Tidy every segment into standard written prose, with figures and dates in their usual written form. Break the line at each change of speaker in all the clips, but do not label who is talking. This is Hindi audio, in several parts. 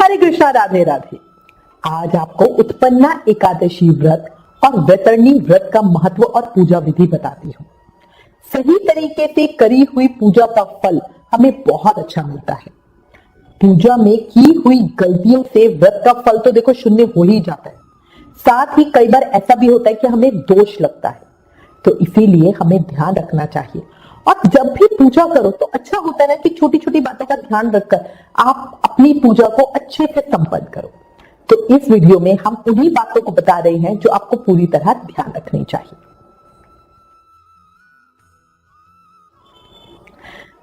हरे कृष्णा, राधे राधे। आज आपको उत्पन्ना एकादशी व्रत और वैतरणी व्रत का महत्व और पूजा विधि बताती हूँ। सही तरीके से करी हुई पूजा का फल हमें बहुत अच्छा मिलता है। पूजा में की हुई गलतियों से व्रत का फल तो देखो शून्य हो ही जाता है। साथ ही कई बार ऐसा भी होता है कि हमें दोष लगता है, तो इसीलिए हमें ध्यान रखना चाहिए। और जब भी पूजा करो तो अच्छा होता है ना कि छोटी छोटी बातों का ध्यान रखकर आप अपनी पूजा को अच्छे से संपन्न करो। तो इस वीडियो में हम उन्हीं बातों को बता रहे हैं जो आपको पूरी तरह ध्यान रखनी चाहिए।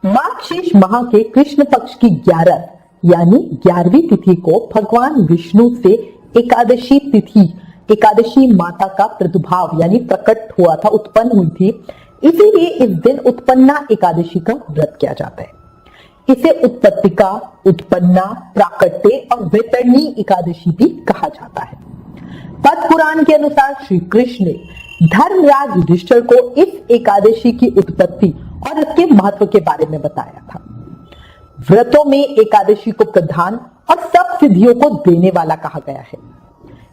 मार्गशीर्ष माह के कृष्ण पक्ष की 11 यानी 11वीं तिथि को भगवान विष्णु से एकादशी तिथि, एकादशी माता का प्रादुर्भाव यानी प्रकट हुआ था, उत्पन्न हुई थी। इसीलिए इस दिन उत्पन्ना एकादशी का व्रत किया जाता है। इसे उत्पत्तिका, उत्पन्ना, प्राकट्य और वैतरणी एकादशी भी कहा जाता है। पद्म पुराण के अनुसार श्री कृष्ण ने धर्मराज युधिष्ठिर को इस एकादशी की उत्पत्ति और इसके महत्व के बारे में बताया था। व्रतों में एकादशी को प्रधान और सब सिद्धियों को देने वाला कहा गया है।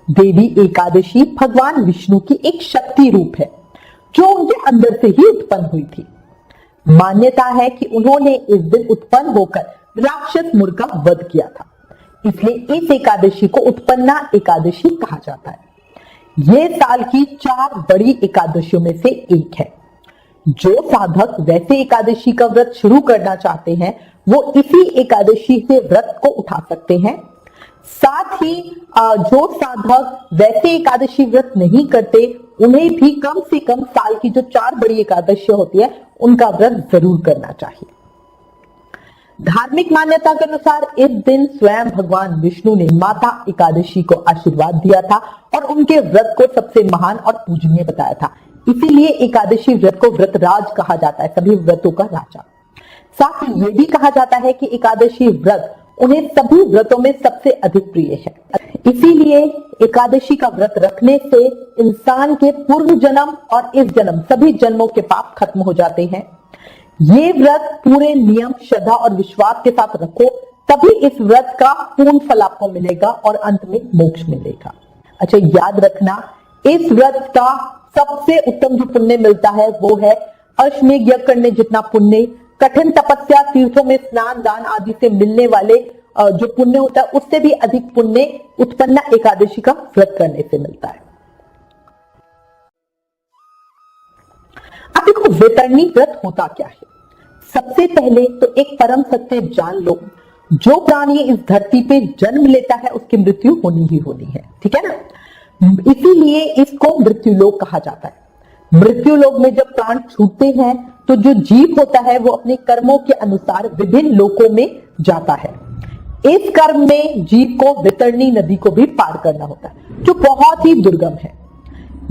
देवी एकादशी भगवान विष्णु की एक शक्ति रूप है जो उनके अंदर से ही उत्पन्न हुई थी। मान्यता है कि उन्होंने इस दिन उत्पन्न होकर राक्षस मुर का वध किया था, इसलिए इस एकादशी को उत्पन्ना एकादशी कहा जाता है। यह साल की 4 बड़ी एकादशियों में से एक है। जो साधक वैसे एकादशी का व्रत शुरू करना चाहते हैं वो इसी एकादशी से व्रत को उठा सकते हैं। साथ ही जो साधक वैसे एकादशी व्रत नहीं करते उन्हें भी कम से कम साल की जो 4 बड़ी एकादशी होती है उनका व्रत जरूर करना चाहिए। धार्मिक मान्यता के अनुसार इस दिन स्वयं भगवान विष्णु ने माता एकादशी को आशीर्वाद दिया था और उनके व्रत को सबसे महान और पूजनीय बताया था। इसीलिए एकादशी व्रत को व्रतराज कहा जाता है, सभी व्रतों का राजा। साथ ही यह भी कहा जाता है कि एकादशी व्रत उन्हें सभी व्रतों में सबसे अधिक प्रिय है। इसीलिए एकादशी का व्रत रखने से इंसान के पूर्व जन्म और इस जन्म सभी जन्मों के पाप खत्म हो जाते हैं। ये व्रत पूरे नियम, श्रद्धा और विश्वास के साथ रखो, तभी इस व्रत का पूर्ण फल आपको मिलेगा और अंत में मोक्ष मिलेगा। अच्छा, याद रखना इस व्रत का सबसे उत्तम जो पुण्य मिलता है वो है अश्वमेध यज्ञ करने जितना पुण्य, कठिन तपस्या, तीर्थों में स्नान, दान आदि से मिलने वाले जो पुण्य होता है उससे भी अधिक पुण्य उत्पन्ना एकादशी का व्रत करने से मिलता है। अब देखो वैतरणी व्रत होता क्या है। सबसे पहले तो एक परम सत्य जान लो, जो प्राणी इस धरती पे जन्म लेता है उसकी मृत्यु होनी ही होनी है, ठीक है ना। इसीलिए इसको मृत्युलोक कहा जाता है। मृत्युलोक में जब प्राण छूटते हैं तो जो जीव होता है वो अपने कर्मों के अनुसार विभिन्न लोकों में जाता है। इस कर्म में जीव को वैतरणी नदी को भी पार करना होता है जो बहुत ही दुर्गम है।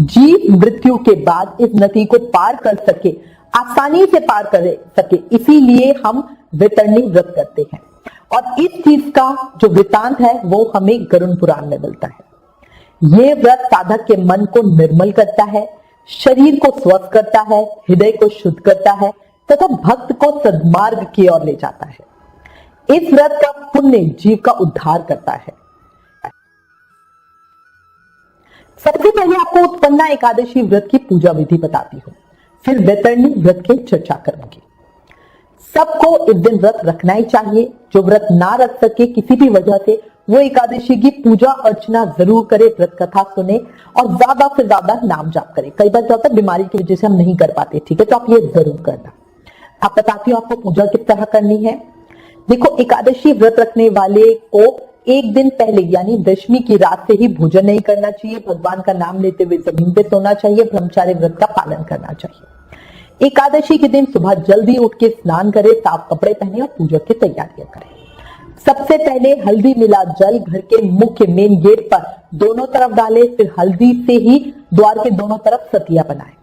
जीव मृत्यु के बाद इस नदी को पार कर सके, आसानी से पार कर सके, इसीलिए हम वैतरणी व्रत करते हैं। और इस चीज का जो वृतांत है वो हमें गरुड़ पुराण में मिलता है। ये व्रत साधक के मन को निर्मल करता है, शरीर को स्वस्थ करता है, हृदय को शुद्ध करता है तथा भक्त को सद्मार्ग की ओर ले जाता है। इस व्रत का पुण्य जीव का उद्धार करता है। सबसे पहले आपको उत्पन्ना एकादशी व्रत की पूजा विधि बताती हूँ, फिर वैतरणी व्रत की चर्चा करूंगी। सबको इस दिन व्रत रखना ही चाहिए। जो व्रत ना रख सके किसी भी वजह से वो एकादशी की पूजा अर्चना जरूर करे, व्रत कथा सुने और ज्यादा से ज्यादा नाम जाप करे। कई बार क्या होता है बीमारी की वजह से हम नहीं कर पाते, ठीक है, तो आप ये जरूर करना। आप बताती हूँ आपको पूजा किस तरह करनी है। देखो, एकादशी व्रत रखने वाले को एक दिन पहले यानी दशमी की रात से ही भोजन नहीं करना चाहिए। भगवान का नाम लेते हुए जमीन पे सोना चाहिए। ब्रह्मचार्य व्रत का पालन करना चाहिए। एकादशी के दिन सुबह जल्दी उठ के स्नान करे, साफ कपड़े पहने और पूजा की तैयारियां करें। सबसे पहले हल्दी मिला जल घर के मुख्य मेन गेट पर दोनों तरफ डाले, फिर हल्दी से ही द्वार के दोनों तरफ सतिया बनाए।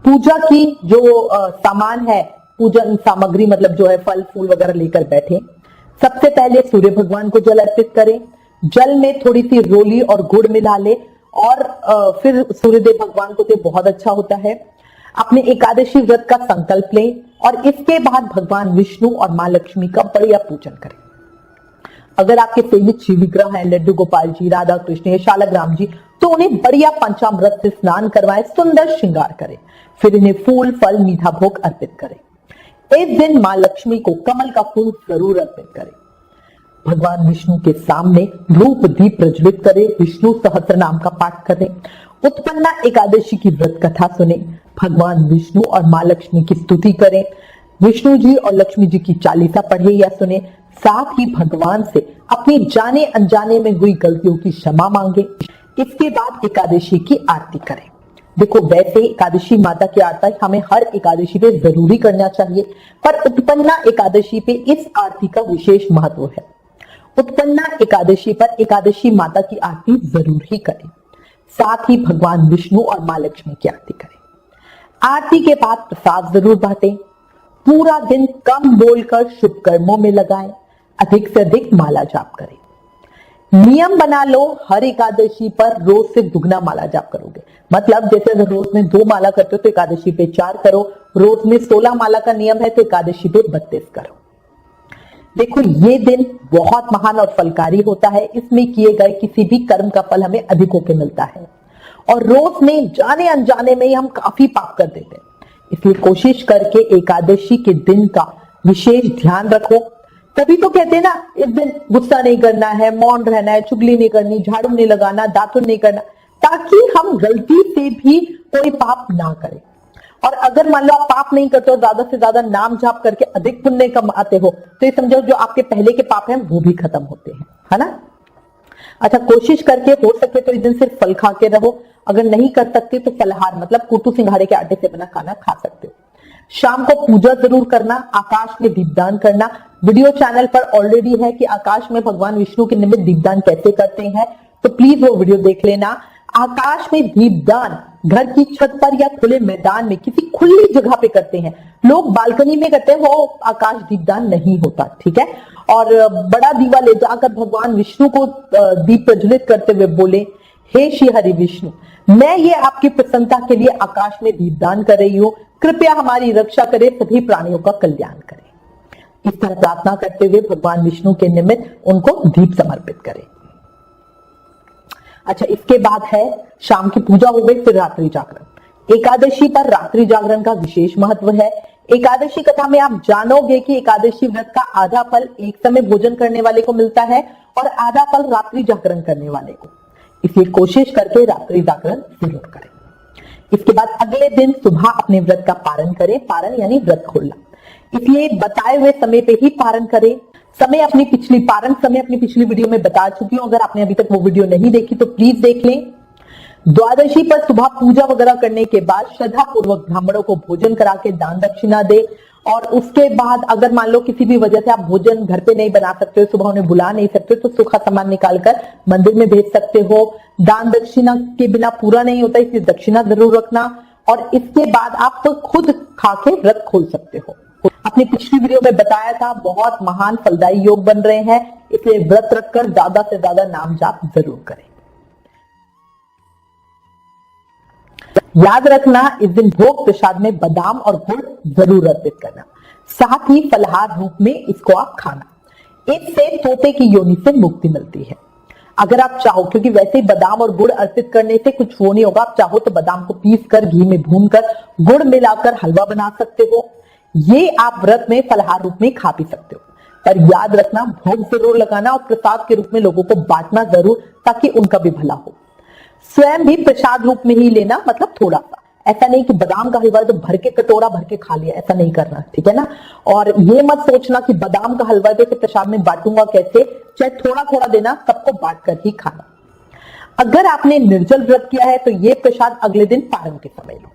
पूजा की जो सामान है, पूजन सामग्री मतलब जो है फल फूल वगैरह लेकर बैठे। सबसे पहले सूर्य भगवान को जल अर्पित करें। जल में थोड़ी सी रोली और गुड़ मिला ले और फिर सूर्यदेव भगवान को तो बहुत अच्छा होता है। अपने एकादशी व्रत का संकल्प लें और इसके बाद भगवान विष्णु और मां लक्ष्मी का बढ़िया पूजन करें। अगर आपके सेवित शिव विग्रह है, लड्डू गोपाल जी, राधा कृष्ण या शालग्राम जी, तो उन्हें बढ़िया पंचामृत से स्नान करवाएं, सुंदर श्रृंगार करें, फिर इन्हें फूल फल मीठा भोग अर्पित करें। इस दिन मां लक्ष्मी को कमल का फूल जरूर अर्पित करें। भगवान विष्णु के सामने धूप दीप प्रज्वलित करें, विष्णु सहस्त्र नाम का पाठ करें, उत्पन्ना एकादशी की व्रत कथा सुने, भगवान विष्णु और मां लक्ष्मी की स्तुति करें, विष्णु जी और लक्ष्मी जी की चालीसा पढ़े या सुने, साथ ही भगवान से अपनी जाने अनजाने में हुई गलतियों की क्षमा मांगे। इसके बाद एकादशी की आरती करें। देखो, वैसे एकादशी माता की आरती हमें हर एकादशी पे जरूरी करना चाहिए, पर उत्पन्ना एकादशी पे इस आरती का विशेष महत्व है। उत्पन्ना एकादशी पर एकादशी माता की आरती जरूर ही करें, साथ ही भगवान विष्णु और मां लक्ष्मी की आरती करें। आरती के बाद प्रसाद जरूर बांटें। पूरा दिन कम बोलकर शुभ कर्मों में लगाएं, अधिक से अधिक माला जाप करें। नियम बना लो, हर एकादशी पर रोज से दुगना माला जाप करोगे। मतलब जैसे अगर रोज में 2 माला करते हो तो एकादशी पे 4 करो, रोज में 16 माला का नियम है तो एकादशी पे 32 करो। देखो, ये दिन बहुत महान और फलकारी होता है। इसमें किए गए किसी भी कर्म का फल हमें अधिक होकर मिलता है, और रोज में जाने अनजाने में हम काफी पाप कर देते हैं। इसलिए कोशिश करके एकादशी के दिन का विशेष ध्यान रखो। तभी तो कहते हैं ना, इस दिन गुस्सा नहीं करना है, मौन रहना है, चुगली नहीं करनी, झाड़ू नहीं लगाना, दातुन नहीं करना, ताकि हम गलती से भी कोई पाप ना करें। और अगर मान लो आप पाप नहीं करते हो, ज्यादा से ज्यादा नाम जाप करके अधिक पुण्य कमाते हो, तो ये समझो जो आपके पहले के पाप हैं वो भी खत्म होते हैं, है ना। अच्छा, कोशिश करके हो सके तो इस दिन सिर्फ फल खा के रहो। अगर नहीं कर सकते तो फलहार मतलब कुटू सिंघाड़े के आटे से बना खाना खा सकते हो। शाम को पूजा जरूर करना, आकाश में दीपदान करना। वीडियो चैनल पर ऑलरेडी है कि आकाश में भगवान विष्णु के निमित्त दीपदान कैसे करते हैं, तो प्लीज वो वीडियो देख लेना। आकाश में दीपदान घर की छत पर या खुले मैदान में किसी खुली जगह पे करते हैं। लोग बालकनी में करते हैं, वो आकाश दीपदान नहीं होता, ठीक है। और बड़ा दीवा ले जाकर भगवान विष्णु को दीप प्रज्वलित करते हुए बोले, हे श्री हरि विष्णु, मैं ये आपकी प्रसन्नता के लिए आकाश में दीपदान कर रही हूँ, कृपया हमारी रक्षा करे, सभी प्राणियों का कल्याण करे। इस तरह प्रार्थना करते हुए भगवान विष्णु के निमित्त उनको दीप समर्पित करें। अच्छा, इसके बाद है शाम की पूजा हो गई, फिर रात्रि जागरण। एकादशी पर रात्रि जागरण का विशेष महत्व है। एकादशी कथा में आप जानोगे कि एकादशी व्रत का आधा फल एक समय भोजन करने वाले को मिलता है और आधा फल रात्रि जागरण करने वाले को। इसलिए कोशिश करके रात्रि जागरण जरूर करें। इसके बाद अगले दिन सुबह अपने व्रत का पारण करें। पारण यानी व्रत खोलना, इसलिए बताए हुए समय पे ही पारण करें। पारण समय अपनी पिछली वीडियो में बता चुकी हूं, अगर आपने अभी तक वो वीडियो नहीं देखी तो प्लीज देख लें। द्वादशी पर सुबह पूजा वगैरह करने के बाद श्रद्धा पूर्वक ब्राह्मणों को भोजन करा के दान दक्षिणा दे। और उसके बाद अगर मान लो किसी भी वजह से आप भोजन घर पे नहीं बना सकते हो, सुबह उन्हें बुला नहीं सकते, तो सूखा सामान निकालकर मंदिर में भेज सकते हो। दान दक्षिणा के बिना पूरा नहीं होता, इसलिए दक्षिणा जरूर रखना। और इसके बाद आप खुद खा के व्रत खोल सकते हो। अपनी पिछली वीडियो में बताया था, बहुत महान फलदायी योग बन रहे हैं, इसलिए व्रत रखकर ज्यादा से ज्यादा नाम जाप जरूर करें। याद रखना, इस दिन भोग प्रसाद में बादाम और गुड़ जरूर अर्पित करना, साथ ही फलहार रूप में इसको आप खाना। इससे तोते की योनि से मुक्ति मिलती है। अगर आप चाहो, क्योंकि वैसे ही बादाम और गुड़ अर्पित करने से कुछ वो नहीं होगा, आप चाहो तो बादाम को पीस कर घी में भूनकर गुड़ मिलाकर हलवा बना सकते हो। ये आप व्रत में फलहार रूप में खा भी सकते हो, पर याद रखना भोग जरूर लगाना और प्रसाद के रूप में लोगों को बांटना जरूर, ताकि उनका भी भला हो। स्वयं भी प्रसाद रूप में ही लेना, मतलब थोड़ा सा, ऐसा नहीं कि बादाम का हलवा तो भर के कटोरा भर के खा लिया, ऐसा नहीं करना, ठीक है ना। और ये मत सोचना कि बादाम का हलवा तो प्रसाद में बांटूंगा कैसे, चाहे थोड़ा थोड़ा देना, सबको बांट कर ही खाना। अगर आपने निर्जल व्रत किया है तो ये प्रसाद अगले दिन पारण के समय लो।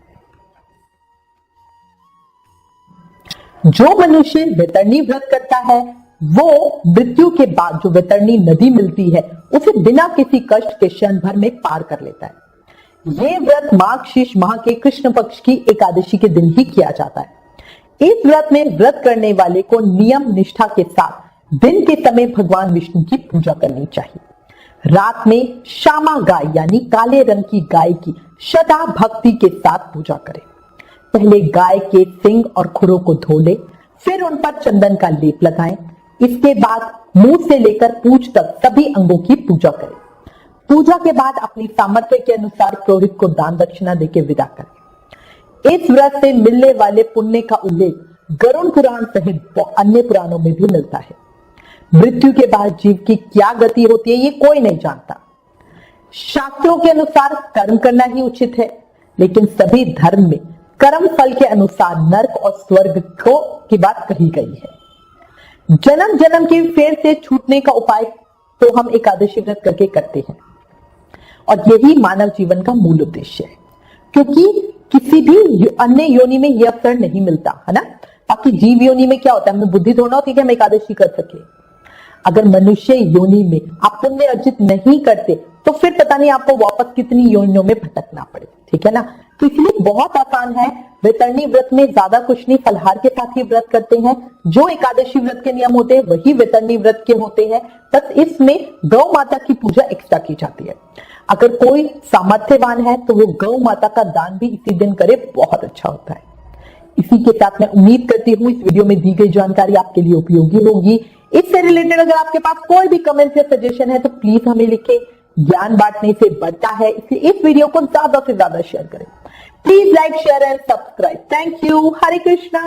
जो मनुष्य वैतरणी व्रत करता है वो मृत्यु के बाद जो वैतरणी नदी मिलती है उसे बिना किसी कष्ट के क्षण भर में पार कर लेता है। ये व्रत माघ शीर्ष माह के कृष्ण पक्ष की एकादशी के दिन ही किया जाता है। इस व्रत में व्रत करने वाले को नियम निष्ठा के साथ दिन के समय भगवान विष्णु की पूजा करनी चाहिए। रात में श्यामा गाय यानी काले रंग की गाय की श्रद्धा भक्ति के साथ पूजा करें। पहले गाय के सिंग और खुरों को धो ले, फिर उन पर चंदन का लेप लगाएं। इसके बाद मुंह से लेकर पूंछ तक सभी अंगों की पूजा करें। पूजा के बाद अपनी सामर्थ्य के अनुसार पुरोहित को दान दक्षिणा देकर विदा करें। इस व्रत से मिलने वाले पुण्य का उल्लेख गरुड़ पुराण सहित अन्य पुराणों में भी मिलता है। मृत्यु के बाद जीव की क्या गति होती है ये कोई नहीं जानता। शास्त्रों के अनुसार कर्म करना ही उचित है, लेकिन सभी धर्म में कर्म फल के अनुसार नरक और स्वर्ग को की बात कही गई है। जन्म जन्म के फेर से छूटने का उपाय तो हम एकादशी व्रत करके करते हैं, और यही मानव जीवन का मूल उद्देश्य है, क्योंकि किसी भी अन्य योनि में यह अवसर नहीं मिलता है ना। बाकी जीव योनि में क्या होता है, हमें बुद्धि थोड़ा होती है कि हम एकादशी कर सके। अगर मनुष्य योनि में आप पुण्य अर्जित नहीं करते तो फिर पता नहीं आपको वापस कितनी योनियों में भटकना पड़े, ठीक है ना। तो इसलिए बहुत आसान है। वैतरणी व्रत में ज्यादा कुछ नहीं, फलहार के साथ ही व्रत करते हैं। जो एकादशी व्रत के नियम होते हैं वही वैतरणी व्रत के होते हैं, बस इसमें गौ माता की पूजा एक्स्ट्रा की जाती है। अगर कोई सामर्थ्यवान है तो वो गौ माता का दान भी इसी दिन करे, बहुत अच्छा होता है। इसी के साथ मैं उम्मीद करती हूँ इस वीडियो में दी गई जानकारी आपके लिए उपयोगी होगी। इससे रिलेटेड अगर आपके पास कोई भी कमेंट या सजेशन है तो प्लीज हमें लिखें। ज्ञान बांटने से बढ़ता है, इसलिए इस वीडियो को ज्यादा से ज्यादा शेयर करें। Please like, share and subscribe. Thank you. Hare Krishna.